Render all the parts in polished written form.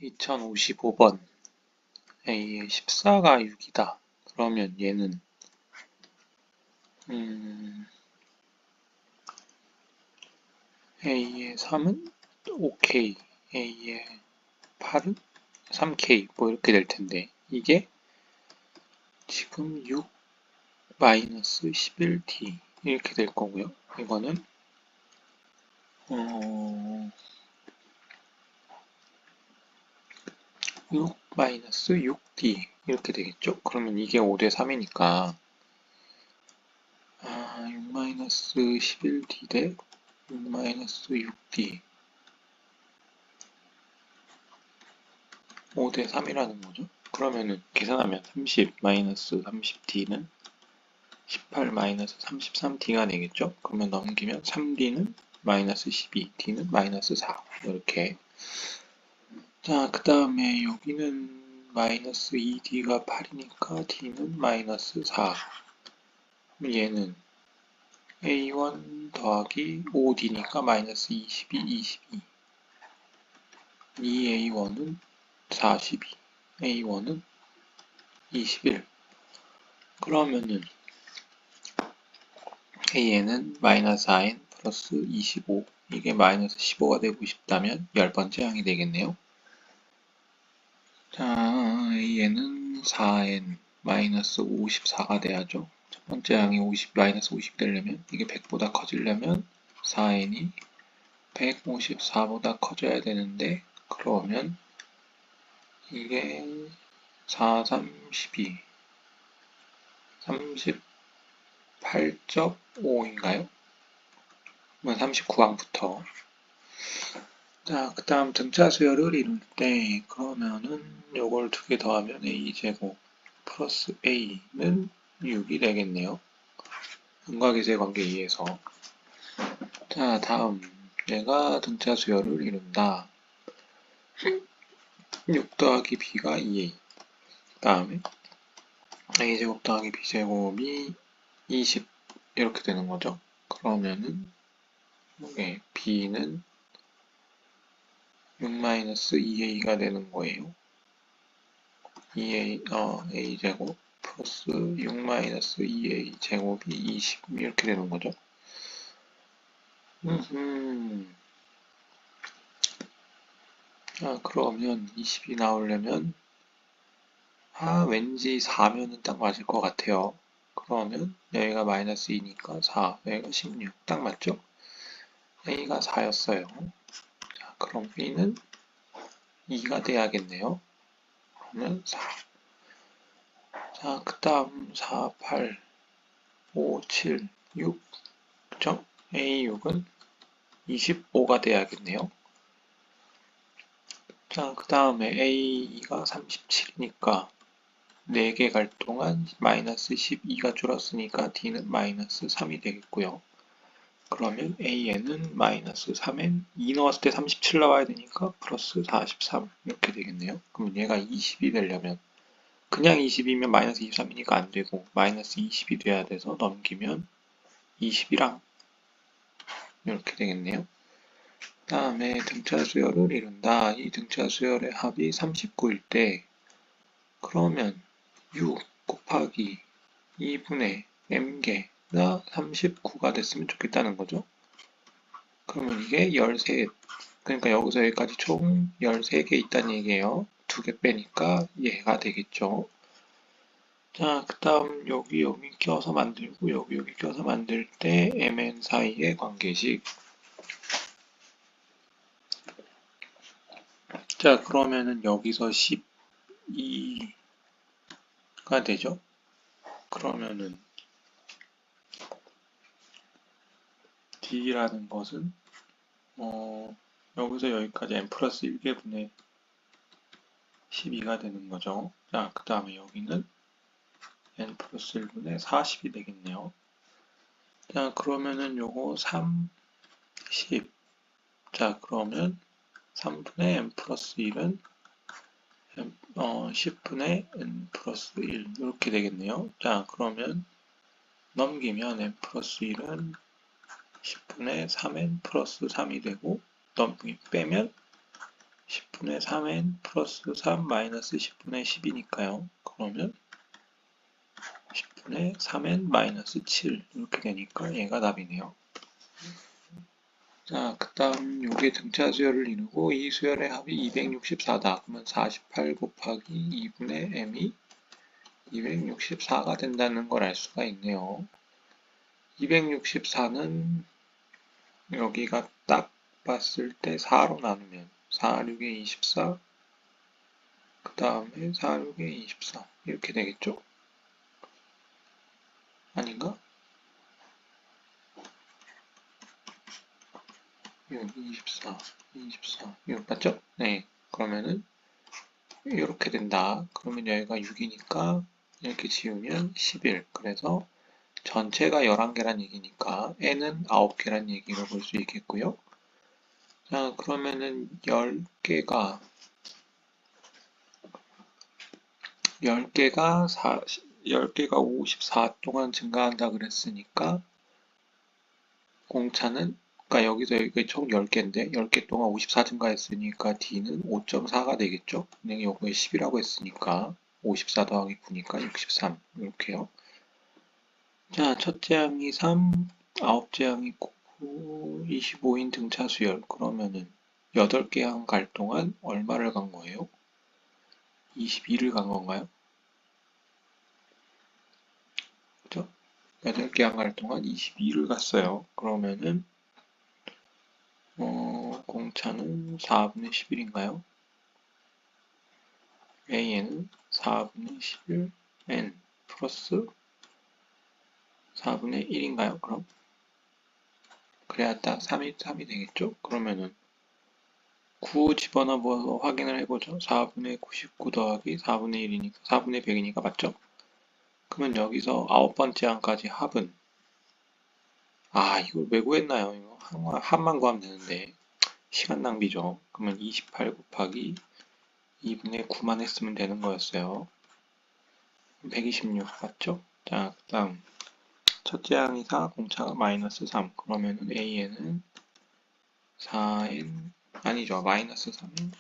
2055번 A의 14가 6이다. 그러면 얘는 A의 3은 5K, A의 8은 3K 뭐 이렇게 될 텐데 이게 지금 6 마이너스 11D 이렇게 될 거고요. 이거는 6 마이너스 6D 이렇게 되겠죠? 그러면 이게 5대 3이니까 6 마이너스 11D 대 6 마이너스 6D 5대 3이라는 거죠. 그러면은 계산하면 30 마이너스 30D는 18 마이너스 33D가 되겠죠? 그러면 넘기면 3D는 마이너스 12, D는 마이너스 4 이렇게. 자, 그 다음에 여기는 마이너스 2D가 8이니까 D는 마이너스 4. 얘는 A1 더하기 5D니까 마이너스 22, 22. 2A1은 42, A1은 21. 그러면은 A는 마이너스 4n 플러스 25. 이게 마이너스 15가 되고 싶다면 10번째 항이 되겠네요. 자, A는 4n 마이너스 54가 돼야죠. 첫 번째 항이 50, 마이너스 50 되려면 이게 100보다 커지려면 4n이 154보다 커져야 되는데 그러면 이게 4, 32, 38.5인가요? 39항부터. 자, 그 다음 등차 수열을 이룰 때 그러면은 요걸 두 개 더하면 a제곱 플러스 a는 6이 되겠네요. 음각의 관계에 의해서. 자, 다음 얘가 등차 수열을 이룬다. 6 더하기 b가 2a. 그 다음에 a제곱 더하기 b제곱이 20 이렇게 되는 거죠. 그러면은 이게 b는 6-2a가 되는 거예요. 2a, a제곱 플러스 6-2a 제곱이 20 이렇게 되는 거죠. 자, 그러면 20이 나오려면 왠지 4면은 딱 맞을 것 같아요. 그러면 여기가 마이너스 2니까 4, 여기가 16. 딱 맞죠? a가 4였어요. 자, 그럼 b는 2가 돼야겠네요. 그러면 4. 자, 그 다음 4, 8, 5, 7, 6. 그쵸? A6은 25가 돼야겠네요. 자, 그 다음에 A가 37이니까 4개 갈 동안 마이너스 12가 줄었으니까 D는 마이너스 3이 되겠고요. 그러면 AN은 마이너스 3N 2 넣었을 때 37 나와야 되니까 플러스 43 이렇게 되겠네요. 그럼 얘가 20이 되려면 그냥 20이면 마이너스 23이니까 안 되고 마이너스 20이 돼야 돼서 넘기면 21항 이렇게 되겠네요. 그 다음에 등차 수열을 이룬다. 이 등차 수열의 합이 39일 때 그러면 6 곱하기 2분의 m개가 39가 됐으면 좋겠다는 거죠. 그러면 이게 13, 그러니까 여기서 여기까지 총 13개 있다는 얘기예요. 2개 빼니까 얘가 되겠죠. 자, 그 다음 여기 껴서 만들고 여기 껴서 만들 때 mn 사이의 관계식. 자, 그러면은 여기서 12가 되죠. 그러면은 d라는 것은 여기서 여기까지 n 플러스 1개분의 12가 되는 거죠. 자, 그 다음에 여기는 n 플러스 1분의 40이 되겠네요. 자, 그러면은 요거 3, 10. 자, 그러면 3분의 n 플러스 1은 10분의 n 플러스 1 이렇게 되겠네요. 자, 그러면 넘기면 n 플러스 1은 10분의 3n 플러스 3이 되고 빼면 10분의 3n 플러스 3 마이너스 10분의 10이니까요. 그러면 10분의 3n 마이너스 7 이렇게 되니까 얘가 답이네요. 자, 그 다음 요게 등차 수열을 이루고 이 수열의 합이 264다. 그러면 48 곱하기 2분의 m이 264가 된다는 걸 알 수가 있네요. 264는 여기가 딱 봤을 때 4로 나누면 4, 6에 24, 그 다음에 4, 6에 24 이렇게 되겠죠? 아닌가? 여기 24, 24 이거 맞죠? 네, 그러면은 이렇게 된다. 그러면 여기가 6이니까 이렇게 지우면 11. 그래서 전체가 11개란 얘기니까 n은 9개란 얘기로 볼 수 있겠고요. 자, 그러면은 10개가 54 동안 증가한다 그랬으니까 공차는 그러니까 여기서 여기 총 10개인데 10개 동안 54 증가했으니까 D는 5.4가 되겠죠? 그냥 요거에 10이라고 했으니까 54 더하기 9니까 63 이렇게요. 자, 첫째 항이 3, 아홉째 항이 9, 25인 등차 수열. 그러면은 8개 항 갈 동안 얼마를 간 거예요? 22를 간 건가요? 그죠? 8개 항 갈 동안 22를 갔어요. 그러면은 공차는 4분의 11인가요? AN은 4분의 11 N 플러스 4분의 1인가요? 그럼? 그래야 딱 3이 되겠죠? 그러면은 9 집어넣어서 확인을 해보죠. 4분의 99 더하기 4분의 1이니까 4분의 100이니까 맞죠? 그러면 여기서 9번째 항까지 합은 이걸 왜 구했나요? 이거 합만 구하면 되는데 시간 낭비죠. 그러면 28 곱하기 2분의 9만 했으면 되는 거였어요. 126 맞죠? 자, 그 다음 첫째 항이 4, 공차가 마이너스 3. 그러면은 AN은 4N 아니죠. 마이너스 3N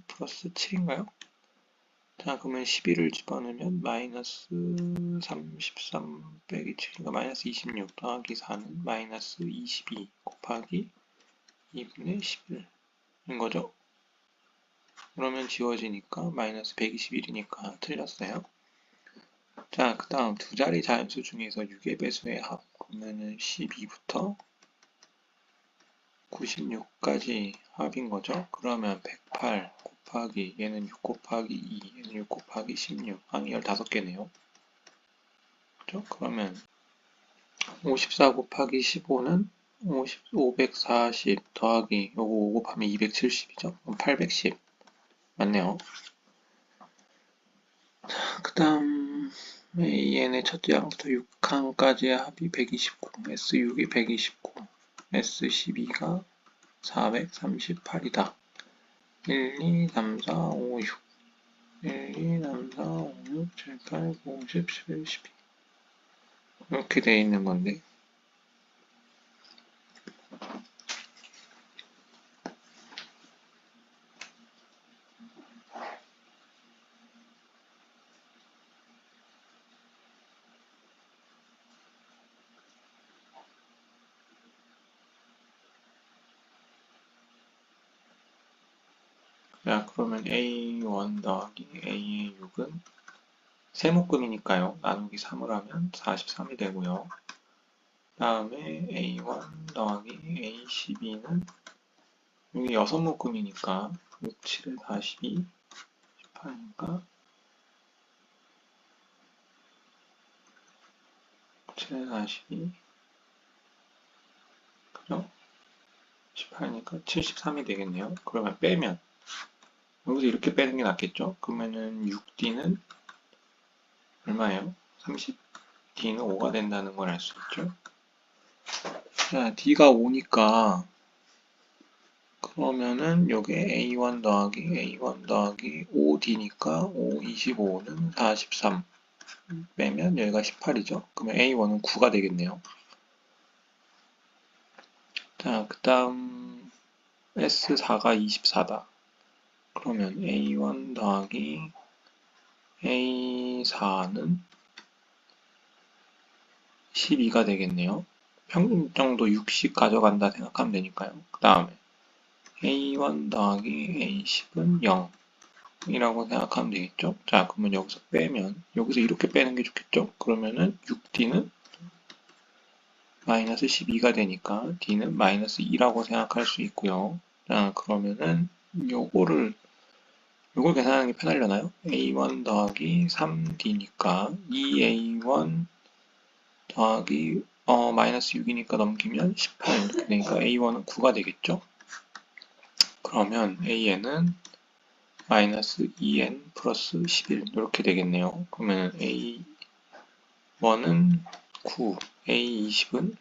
플러스 7인가요? 자, 그러면 11을 집어넣으면 마이너스 33 빼기 7이니까 마이너스 26 더하기 4는 마이너스 22 곱하기 2분의 11인 거죠? 그러면 지워지니까 마이너스 121이니까 틀렸어요. 자, 그 다음 두 자리 자연수 중에서 6의 배수의 합 그러면은 12부터 96까지 합인 거죠. 그러면 108 곱하기 얘는 6 곱하기 2 얘는 6 곱하기 16 항이 15개네요. 그죠? 그러면 54 곱하기 15는 540 더하기 요거 5 곱하면 270이죠. 810 맞네요. 그 다음 AN의 첫째 항부터 6항까지의 합이 129 S6이 129 S12가 438이다. 1, 2, 3, 4, 5, 6 1, 2, 3, 4, 5, 6, 7, 8, 9, 10, 11, 12 이렇게 돼 있는 건데 자, 그러면 A1 더하기 A의 6은 세묶음이니까요. 나누기 3을 하면 43이 되고요. 다음에 A1 더하기 A12는 여기 6묶음이니까 6, 7에 42, 18이니까 7에 42 그죠? 18이니까 73이 되겠네요. 그러면 빼면 여기서 이렇게 빼는 게 낫겠죠? 그러면은 6D는 얼마예요? 30? D는 5가 된다는 걸 알 수 있죠? 자, D가 5니까 그러면은 요게 A1 더하기 5D니까 5, 25는 43 빼면 여기가 18이죠? 그러면 A1은 9가 되겠네요. 자, 자, 그 다음 S4가 24다. 그러면 A1 더하기 A4는 12가 되겠네요. 평균 정도 60 가져간다 생각하면 되니까요. 그 다음에 A1 더하기 A10은 0 이라고 생각하면 되겠죠. 자, 그러면 여기서 빼면 여기서 이렇게 빼는 게 좋겠죠. 그러면은 6D는 마이너스 12가 되니까 D는 마이너스 2라고 생각할 수 있고요. 자, 그러면은 요걸 계산하는 게 편하려나요? A1 더하기 3D니까 2A1 더하기 마이너스 6이니까 넘기면 18 이렇게 되니까 A1은 9가 되겠죠? 그러면 AN은 마이너스 2N 플러스 11 이렇게 되겠네요. 그러면 A1은 9, A20은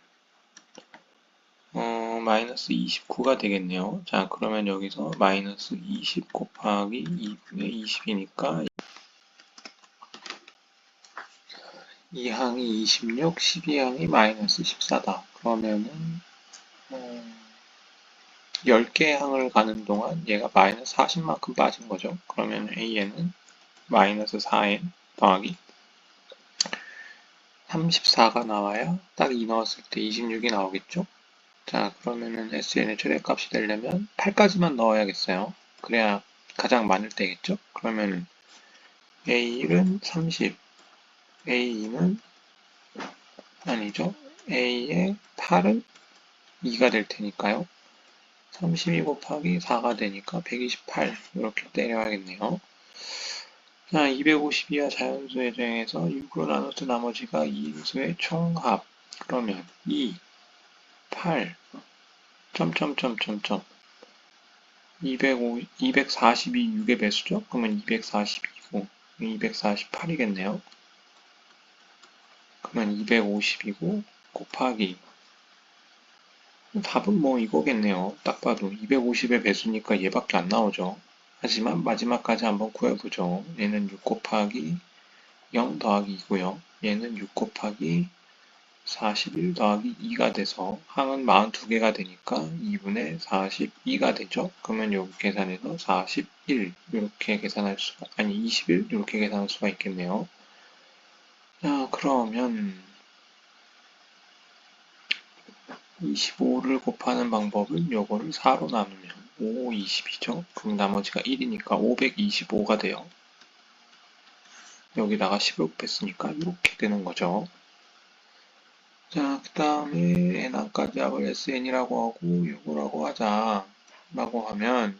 마이너스 29가 되겠네요. 자, 그러면 여기서 마이너스 20 곱하기 2분의 20이니까 2항이 26, 12항이 마이너스 14다. 그러면은 10개 항을 가는 동안 얘가 마이너스 40만큼 빠진 거죠. 그러면 AN은 마이너스 4N 더하기 34가 나와야 딱 2 넣었을 때 26이 나오겠죠. 자, 그러면은 SN의 최대값이 되려면 8까지만 넣어야겠어요. 그래야 가장 많을 때겠죠. 그러면 A1은 30, A2는 아니죠. A의 8은 2가 될 테니까요. 32 곱하기 4가 되니까 128 이렇게 때려야겠네요. 자, 252와 자연수의 정에서 6으로 나눠서 나머지가 2인수의 총합. 그러면 2, 8, 점점점점점 242 6의 배수죠? 그러면 242고 248이겠네요. 그러면 250이고 곱하기 답은 뭐 이거겠네요. 딱 봐도 250의 배수니까 얘밖에 안 나오죠. 하지만 마지막까지 한번 구해보죠. 얘는 6 곱하기 0 더하기 2고요. 얘는 6 곱하기 41 더하기 2가 돼서 항은 42개가 되니까 2분의 42가 되죠. 그러면 여기 계산해서 41 이렇게 계산할 수가, 아니 21 이렇게 계산할 수가 있겠네요. 자, 그러면 25를 곱하는 방법은 요거를 4로 나누면 5, 20이죠. 그럼 나머지가 1이니까 525가 돼요. 여기다가 10을 곱했으니까 이렇게 되는 거죠. 자, 그 다음에 n항까지 합을 sn이라고 하고 요거라고 하자 라고 하면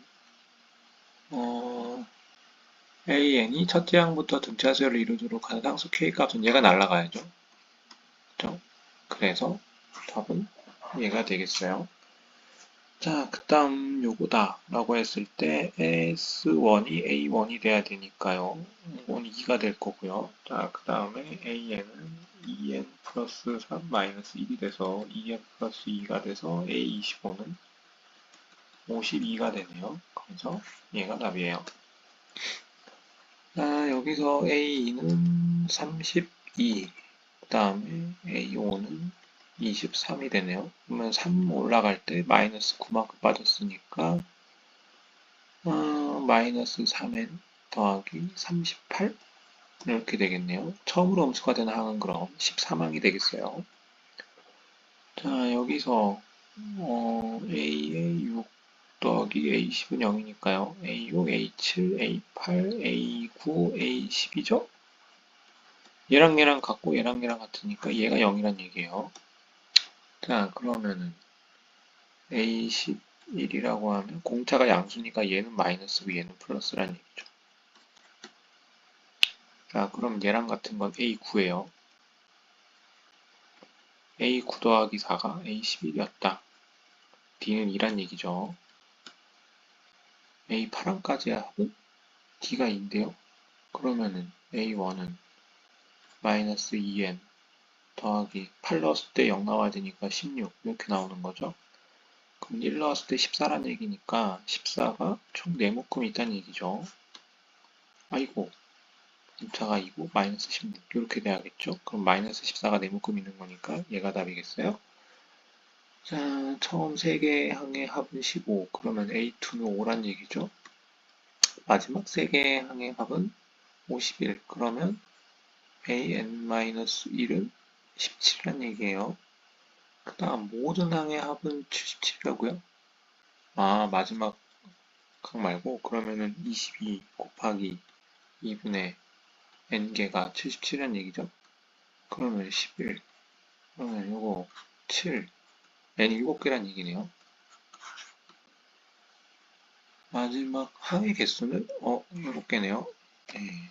an이 첫째 항부터 등차 수열을 이루도록 하는 상수 k 값은 얘가 날라가야죠. 그죠? 그래서 답은 얘가 되겠어요. 자, 그 다음 요거다 라고 했을 때 S1이 A1이 돼야 되니까요. 1이 2가 될 거고요. 자, 그 다음에 AN은 2N 플러스 3 마이너스 1이 돼서 2N 플러스 2가 돼서 A25는 52가 되네요. 그래서 얘가 답이에요. 자, 여기서 A2는 32, 그 다음에 A5는 23이 되네요. 그러면 3 올라갈 때 마이너스 9만큼 빠졌으니까 마이너스 3n 더하기 38 이렇게 되겠네요. 처음으로 음수가 되는 항은 그럼 13항이 되겠어요. 자, 여기서 A의 6 더하기 A10은 0이니까요. A6, A7, A8, A9, A10이죠? 얘랑 얘랑 같고 얘랑 얘랑 같으니까 얘가 0이란 얘기예요. 자, 그러면은 A11이라고 하면 공차가 양수니까 얘는 마이너스고 얘는 플러스란 얘기죠. 자, 그럼 얘랑 같은 건 A9예요. A9 더하기 4가 A11이었다. D는 2란 얘기죠. A8항까지의 합은 D가 2인데요. 그러면은 A1은 마이너스 2n 더하기 8 넣었을 때 0 나와야 되니까 16 이렇게 나오는 거죠. 그럼 1 넣었을 때 14란 얘기니까 14가 총 4묶음이 있다는 얘기죠. 아이고, 공차가 2고 마이너스 16 이렇게 돼야겠죠. 그럼 마이너스 14가 4묶음 있는 거니까 얘가 답이겠어요. 자, 처음 3개의 항의 합은 15. 그러면 A2는 5란 얘기죠. 마지막 3개의 항의 합은 51. 그러면 AN-1은 17이란 얘기예요. 그 다음 모든 항의 합은 77이라고요? 아, 마지막 항 말고 그러면은 22 곱하기 2분의 n개가 77이란 얘기죠. 그러면 11. 그러면 요거 7. n 7개란 얘기네요. 마지막 항의 개수는 7개네요. 네.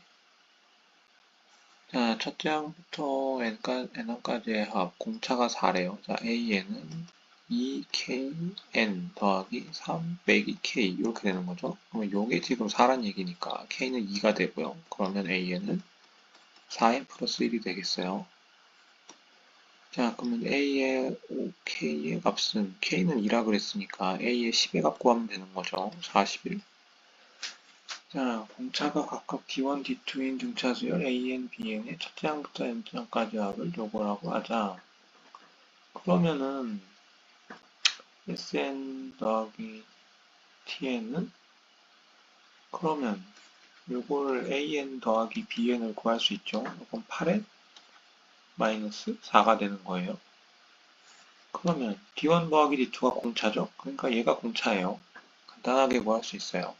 자, 첫째 항부터 n까지의 합, 공차가 4래요. 자, an은 2kn 더하기 3 빼기 k 이렇게 되는 거죠. 그러면 요게 지금 4란 얘기니까 k는 2가 되고요. 그러면 an은 4n 플러스 1이 되겠어요. 자, 그러면 a의 5k의 값은 k는 2라 그랬으니까 a의 10의 값 구하면 되는 거죠. 41. 자, 공차가 각각 D1, D2인 등차수열 AN, BN의 첫째 항부터 n장까지 합을 요구하고 하자. 그러면은 SN 더하기 TN은 그러면 요걸 AN 더하기 BN을 구할 수 있죠. 이건 8N 마이너스 4가 되는 거예요. 그러면 D1 더하기 D2가 공차죠. 그러니까 얘가 공차예요. 간단하게 구할 수 있어요.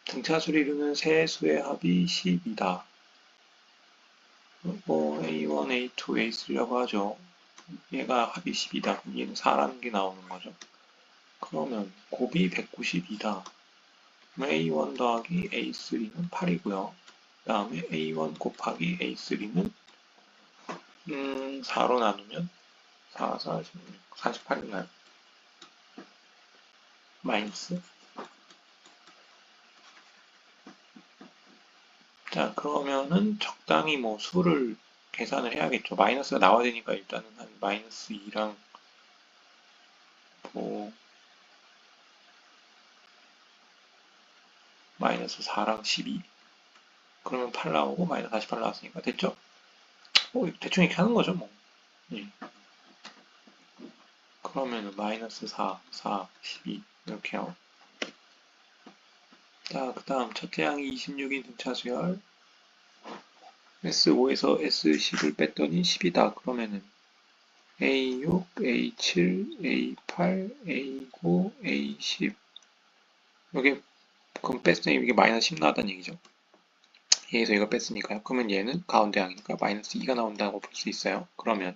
등차수를 이루는 세 수의 합이 10이다. 뭐 A1, A2, A3라고 하죠. 얘가 합이 10이다. 그럼 얘는 4라는 게 나오는 거죠. 그러면 곱이 192다. 그럼 A1 더하기 A3는 8이고요. 그 다음에 A1 곱하기 A3는 4로 나누면 4, 4, 16, 48인가요? 마이너스. 자, 그러면은 적당히 뭐 수를 계산을 해야겠죠. 마이너스가 나와야 되니까 일단은 한 마이너스 2랑 뭐 마이너스 4랑 12. 그러면 8 나오고 마이너스 48 나왔으니까 됐죠? 대충 이렇게 하는 거죠, 뭐. 예. 그러면 마이너스 4, 4, 12 이렇게요. 자, 그 다음 첫째 항이 26인 등차수열 S5에서 S10을 뺐더니 10이다. 그러면은 A6, A7, A8, A9, A10 여기 그럼 뺐으니 이게 마이너스 10 나왔다는 얘기죠. 얘에서 이거 뺐으니까요. 그러면 얘는 가운데 항이니까 마이너스 2가 나온다고 볼 수 있어요. 그러면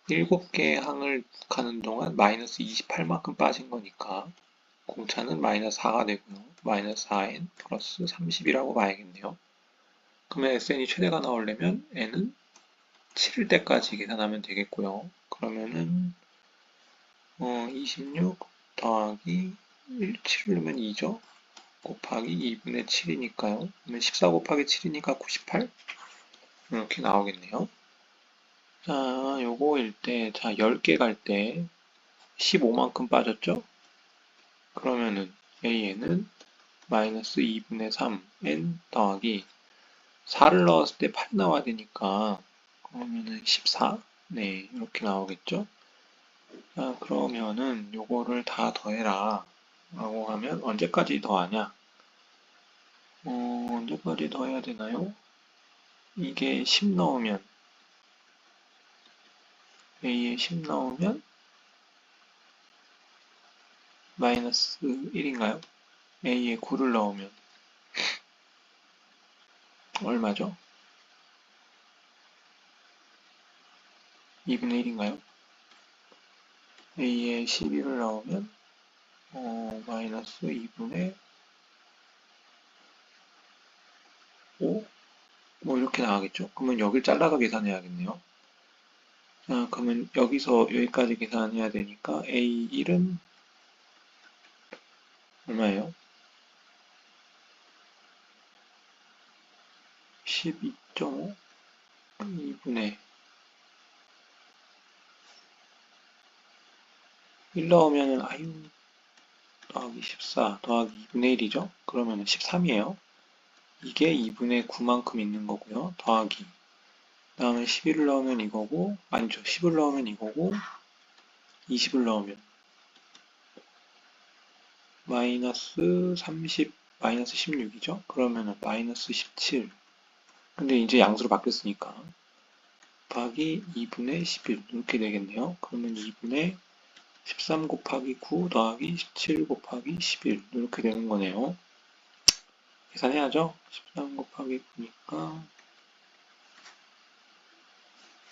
7개의 항을 가는 동안 마이너스 28만큼 빠진 거니까 공차는 마이너스 4가 되고요. 마이너스 4n 플러스 30이라고 봐야겠네요. 그러면 SN이 최대가 나오려면 n은 7일 때까지 계산하면 되겠고요. 그러면은 26 더하기 7을 넣으면 2죠. 곱하기 2분의 7이니까요. 그러면 14 곱하기 7이니까 98 이렇게 나오겠네요. 자, 요거일 때, 자, 10개 갈 때 15만큼 빠졌죠? 그러면은 AN은 마이너스 2분의 3 n 더하기 4를 넣었을 때 8이 나와야 되니까 그러면은 14? 네, 이렇게 나오겠죠? 자, 그러면은 요거를 다 더해라 라고 하면 언제까지 더하냐? 언제까지 더해야 되나요? 이게 10 넣으면 A에 10 넣으면 마이너스 1인가요? A에 9를 넣으면 얼마죠? 2분의 1인가요? A에 12를 넣으면 마이너스 2분의 5? 뭐 이렇게 나가겠죠? 그러면 여길 잘라서 계산해야겠네요. 자, 그러면 여기서 여기까지 계산해야 되니까 A1은 얼마예요? 12.5? 2분의 1 넣으면은 아유 더하기 14 더하기 2분의 1이죠? 그러면은 13이에요. 이게 2분의 9만큼 있는 거고요. 더하기 그 다음에 11을 넣으면 이거고 아니죠. 10을 넣으면 이거고 20을 넣으면 마이너스 30, 마이너스 16이죠? 그러면은 마이너스 17. 근데 이제 양수로 바뀌었으니까 곱하기 2분의 11 이렇게 되겠네요. 그러면 2분의 13 곱하기 9 더하기 17 곱하기 11 이렇게 되는 거네요. 계산해야죠. 13 곱하기 9니까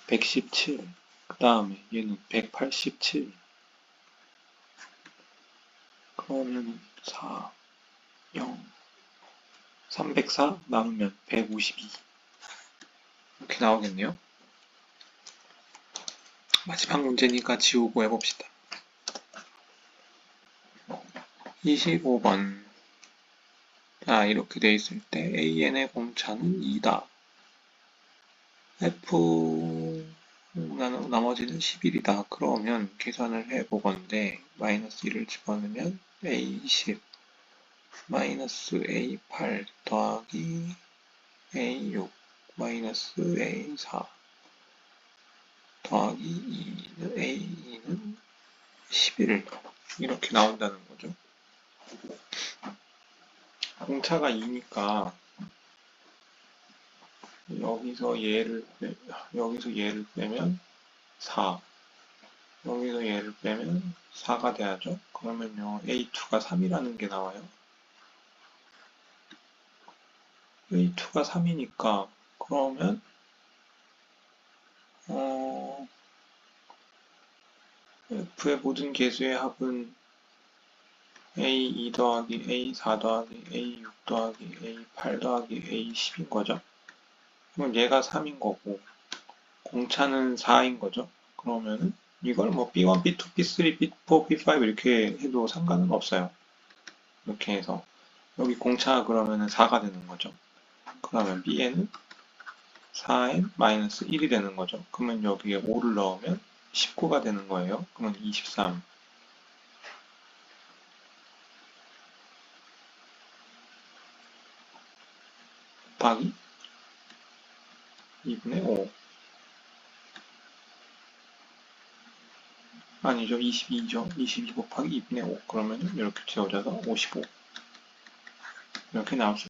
117. 그 다음에 얘는 187. 그러면 4, 0, 304 나누면 152. 이렇게 나오겠네요. 마지막 문제니까 지우고 해봅시다. 25번. 자, 이렇게 돼 있을 때 AN의 공차는 2다. F 나머지는 11이다. 그러면 계산을 해보건데 마이너스 1을 집어넣으면 A10 마이너스 A8 더하기 A6 마이너스 A4 더하기 A2는 11 이렇게 나온다는 거죠. 공차가 2니까 여기서 얘를 빼면 4 여기서 얘를 빼면 4가 돼야죠. 그러면요 A2가 3이라는 게 나와요. A2가 3이니까 그러면 F의 모든 개수의 합은 A2 더하기 A4 더하기 A6 더하기 A8 더하기 A10인 거죠. 그럼 얘가 3인 거고 공차는 4인 거죠. 그러면은 이걸 뭐 B1, B2, B3, B4, B5 이렇게 해도 상관은 없어요. 이렇게 해서 여기 공차가 그러면은 4가 되는 거죠. 그러면 B에는 4n-1이 되는 거죠. 그러면 여기에 5를 넣으면 19가 되는 거예요. 그러면 23 곱하기 2분의 5 아니죠. 22죠. 22 곱하기 2분의 5 그러면 이렇게 지워져서 55 이렇게 나올 수